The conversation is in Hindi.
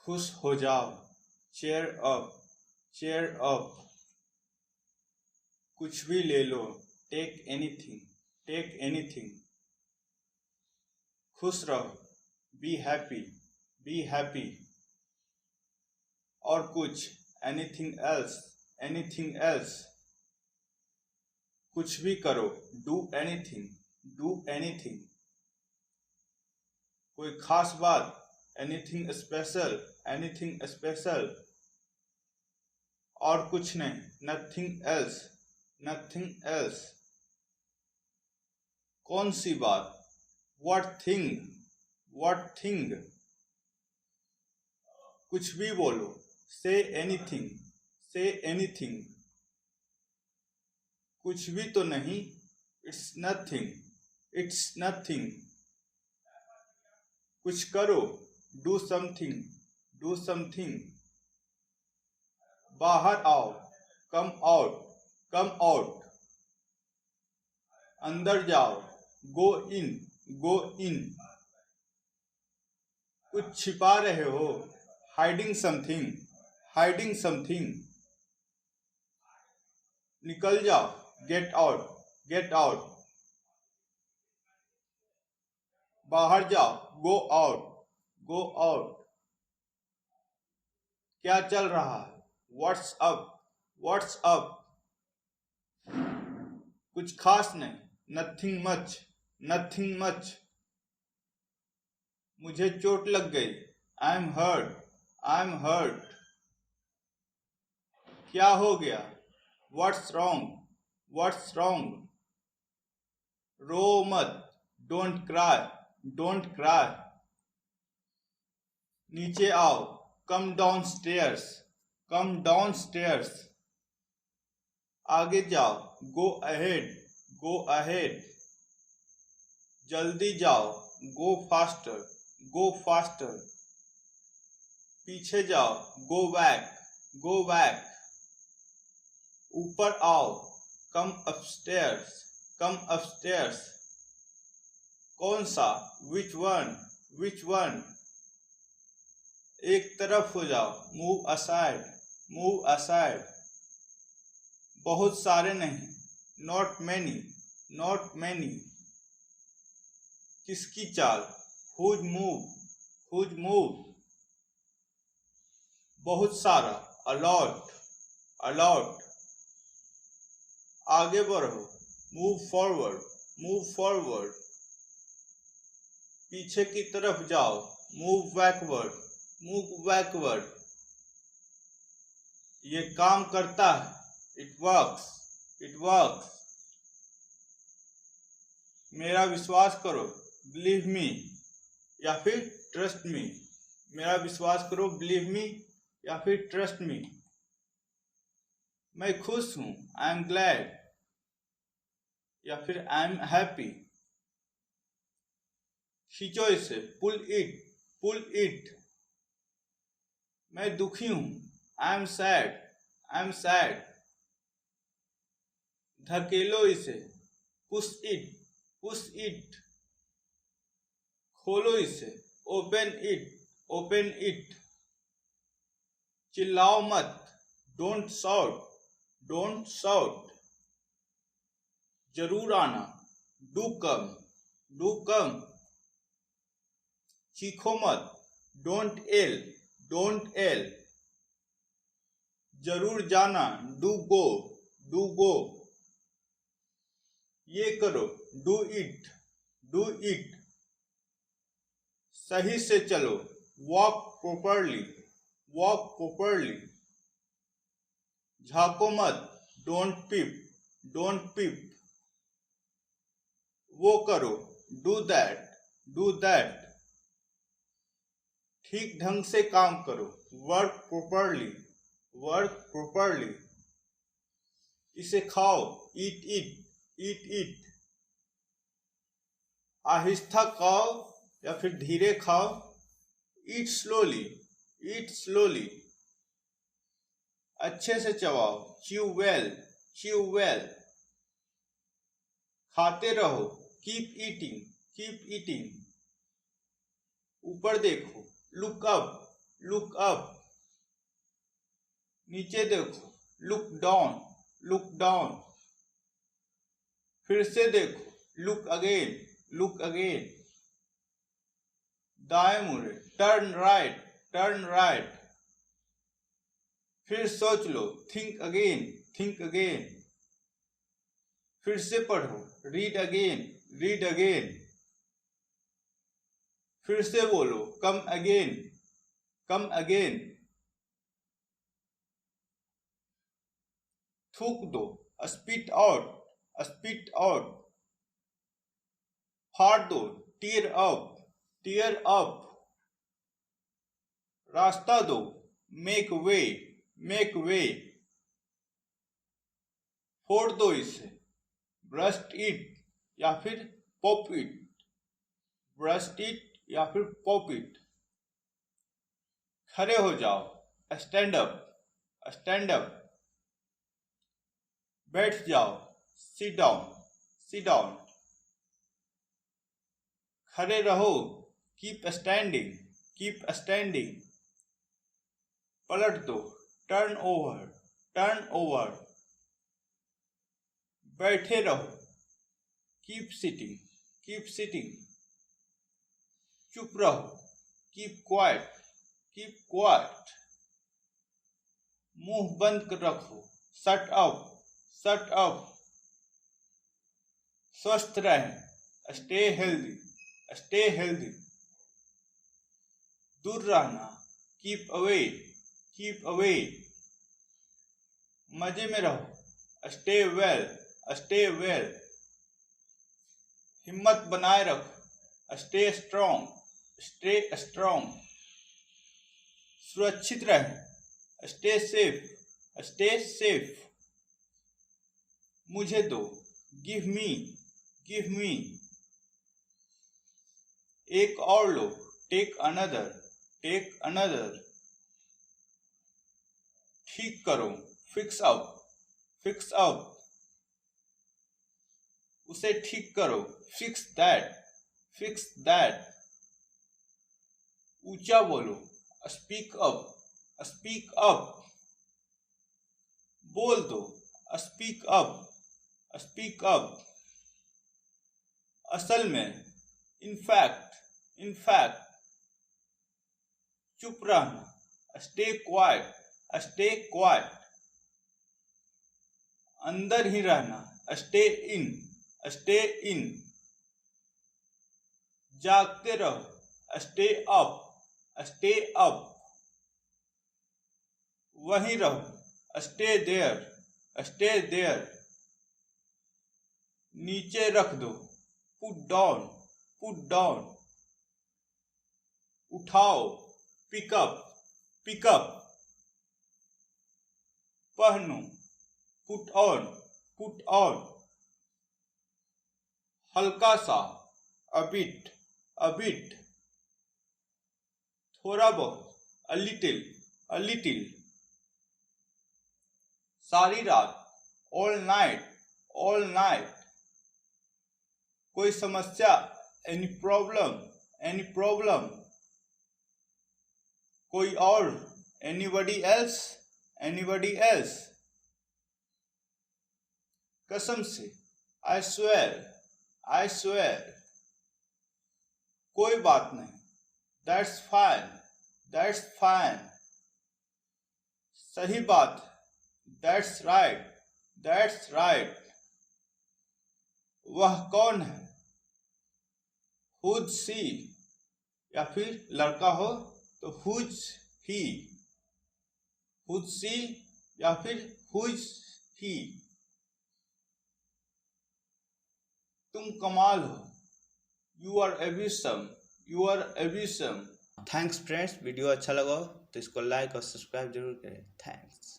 खुश हो जाओ, चेयर अप, चेयर अप। कुछ भी ले लो, टेक एनीथिंग, टेक एनीथिंग। खुश रहो, बी हैप्पी, बी हैप्पी। और कुछ, एनीथिंग एल्स, एनीथिंग एल्स। कुछ भी करो, डू एनीथिंग, डू एनीथिंग। कोई खास बात, एनीथिंग स्पेशल, एनीथिंग स्पेशल। और कुछ नहीं, नथिंग एल्स, नथिंग एल्स। कौन सी बात, व्हाट थिंग, व्हाट थिंग। कुछ भी बोलो, से एनीथिंग, से एनीथिंग। कुछ भी तो नहीं, इट्स नथिंग, इट्स नथिंग। कुछ करो, डू समथिंग, डू समथिंग। बाहर आओ, कम आउट, कम आउट। अंदर जाओ, गो इन, गो इन। कुछ छिपा रहे हो, हाइडिंग समथिंग, हाइडिंग समथिंग। निकल जाओ, गेट आउट, गेट आउट। बाहर जाओ, गो आउट, गो आउट। क्या चल रहा है, व्हाट्स अप, व्हाट्स अप। कुछ खास नहीं, नथिंग मच, नथिंग मच। मुझे चोट लग गई, I am hurt, I am hurt. क्या हो गया, व्हाट्स रॉन्ग, व्हाट्स रॉन्ग। रो मत, डोंट क्राई, डोंट क्राई। नीचे आओ, come downstairs, come downstairs. आगे जाओ, गो अहेड, गो अहेड। जल्दी जाओ, गो फास्टर, गो फास्टर। पीछे जाओ, गो बैक, गो बैक। ऊपर आओ, कम अपस्टेयर्स, कम अपस्टेयर्स। कौन सा, विच वन, विच वन। एक तरफ हो जाओ, मूव असाइड, मूव असाइड। बहुत सारे नहीं, नॉट मैनी, नॉट मैनी। किसकी चाल, हुज मूव, हुज मूव। बहुत सारा, अलॉट, अलॉट। आगे बढ़ो, मूव फॉरवर्ड, मूव फॉरवर्ड। पीछे की तरफ जाओ, मूव बैकवर्ड, मूव बैकवर्ड। ये काम करता है, इट वर्क्स, इट वर्क्स। मेरा विश्वास करो, बिलीव मी, या फिर ट्रस्ट मी। मेरा विश्वास करो, बिलीव मी, या फिर ट्रस्ट मी। मैं खुश हूं, आई एम ग्लैड, या फिर आई एम हैप्पी। खींचो इसे, पुल इट, पुल इट। मैं दुखी हूं, I am sad, I am sad. धकेलो इसे, पुश इट, पुश इट। खोलो इसे, ओपन इट, ओपन इट। चिल्लाओ मत, डोंट शाउट, डोंट शाउट। जरूर आना, डू कम, डू कम। चीखो मत, डोंट एल, डोंट एल। जरूर जाना, डू गो, डू गो। ये करो, डू इट, डू इट। सही से चलो, वॉक प्रॉपरली, वॉक प्रॉपरली। झांको मत, डोंट पिप, डोंट पिप। वो करो, डू दैट, डू दैट। ठीक ढंग से काम करो, वर्क प्रॉपरली, वर्क प्रॉपरली। इसे खाओ, ईट इट, ईट इट। आहिस्ता खाओ या फिर धीरे खाओ, ईट स्लोली, ईट स्लोली। अच्छे से चबाओ, च्यू वेल, च्यू वेल। खाते रहो, कीप ईटिंग, कीप ईटिंग। ऊपर देखो, लुक अप, लुक अप, नीचे देखो, लुक डाउन, लुक डाउन, फिर से देखो, लुक अगेन, लुक अगेन, दाएं मुड़े, टर्न राइट, टर्न राइट, फिर सोच लो, थिंक अगेन, थिंक अगेन, फिर से पढ़ो, रीड अगेन, रीड अगेन, फिर से बोलो, कम अगेन, कम अगेन, थूक दो, स्पीट आउट, स्पीट आउट, फाड़ दो, टीयर अप, टीयर अप, रास्ता दो, मेक वे, मेक वे, फोड़ दो इसे, ब्रस्ट इट या फिर पॉप इट, ब्रस्ट इट या फिर पॉप इट, खड़े हो जाओ, स्टैंड अप, स्टैंड अप, बैठ जाओ, सिट डाउन, सिट डाउन, खड़े रहो, कीप स्टैंडिंग, कीप स्टैंडिंग, पलट दो, टर्न ओवर, टर्न ओवर, बैठे रहो, कीप सिटिंग, कीप सिटिंग, चुप रहो, कीप क्वाइट, कीप क्वाइट, मुंह बंद रखो, शट अप, शट अप, स्वस्थ रहें, स्टे हेल्दी, स्टे हेल्दी, दूर रहना, कीप अवे, कीप अवे, मजे में रहो, स्टे वेल, स्टे वेल, हिम्मत बनाए रखो, स्टे स्ट्रॉन्ग, स्टे स्ट्रॉन्ग, सुरक्षित रहें, स्टे सेफ, स्टे सेफ, मुझे दो, गिव मी, गिव मी, एक और लो, टेक अनदर, टेक अनदर, ठीक करो, फिक्स अप, फिक्स अप, उसे ठीक करो, फिक्स दैट, फिक्स दैट, ऊंचा बोलो, स्पीक अप, स्पीक अप, बोल दो, स्पीक अप, स्पीक अप, असल में, इनफैक्ट, इनफैक्ट, चुप रहना, स्टे क्वाइट, स्टे क्वाइट, अंदर ही रहना, स्टे इन, स्टे इन, जागते रहो, स्टे अप, स्टे अप, वहीं रहो, स्टे देयर, स्टे देयर, नीचे रख दो, पुट डाउन, पुट डाउन, उठाओ, पिकअप, पिकअप, पहनो, पुट ऑन, पुट ऑन, हल्का सा, अबिट, अबिट, थोड़ा बहुत, अ लिटिल, अ लिटिल, सारी रात, ऑल नाइट, ऑल नाइट, कोई समस्या, एनी प्रॉब्लम, एनी प्रॉब्लम, कोई और, एनीबडी एल्स, एनीबडी एल्स, कसम से, आई स्वेयर, आई स्वेयर, कोई बात नहीं, दैट्स फाइन, दैट्स फाइन, सही बात, दैट्स राइट, दैट्स राइट, वह कौन है, हुज सी, या फिर लड़का हो तो हुज ही, हुज सी या फिर हुज ही, तुम कमाल हो, you are awesome, you are awesome. Thanks friends, video अच्छा लगा तो इसको लाइक और सब्सक्राइब जरूर करें, थैंक्स।